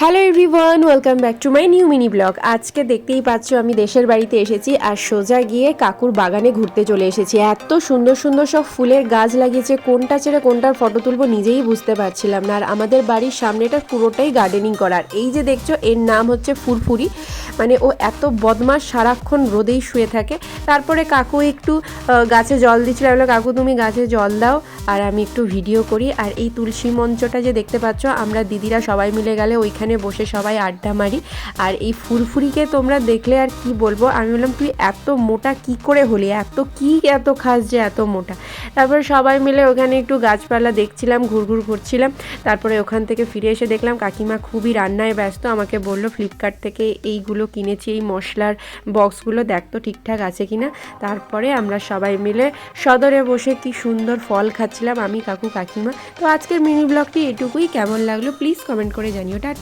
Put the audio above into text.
Hello everyone, welcome back to my new mini blog. আজকে দেখতেই পাচ্ছ আমি দেশের বাড়িতে এসেছি আর সোজা গিয়ে কাকুর বাগানে ঘুরতে চলে এসেছি। এত সুন্দর সুন্দর সব ফুলের গাছ লাগিয়েছে, কোনটা ছেড়ে কোনটার ফটো তুলবো নিজেই বুঝতে পারছিলাম না। আর আমাদের বাড়ির সামনেটা পুরোটাই গার্ডেনিং করার। এই যে দেখছো এর নাম হচ্ছে ফুরফুরি, মানে ও এত বদমাস, সারাক্ষণ রোদেই শুয়ে থাকে। তারপরে কাকু একটু গাছে জল দিচ্ছিল, বললো কাকু তুমি গাছে জল দাও আর আমি একটু ভিডিও করি। আর এই তুলসী মঞ্চটা যে দেখতে পাচ্ছ, আমরা দিদিরা সবাই মিলে গেলে ওইখানে বসে সবাই আড্ডা মারি। আর এই ফুরফুরিকে তোমরা দেখলে আর কি বলবো, আমি বললাম তুই এত মোটা কি করে হলি, এত খাস যে এত মোটা। তারপরে সবাই মিলে ওখানে একটু গাছপালা দেখছিলাম, ঘুরঘুর করছিলাম। তারপরে ওখান থেকে ফিরে এসে দেখলাম কাকিমা খুবই রান্নায় ব্যস্ত। আমাকে বললো ফ্লিপকার্ট থেকে এইগুলো কিনেছি, এই মশলার বক্সগুলো দেখ তো ঠিকঠাক আছে কিনা। তারপরে আমরা সবাই মিলে সদরে বসে কি সুন্দর ফল খাচ্ছিলাম, আমি কাকু কাকিমা। তো আজকের মিনি ব্লগটি এটুকুই। কেমন লাগলো প্লিজ কমেন্ট করে জানিও। টাটা।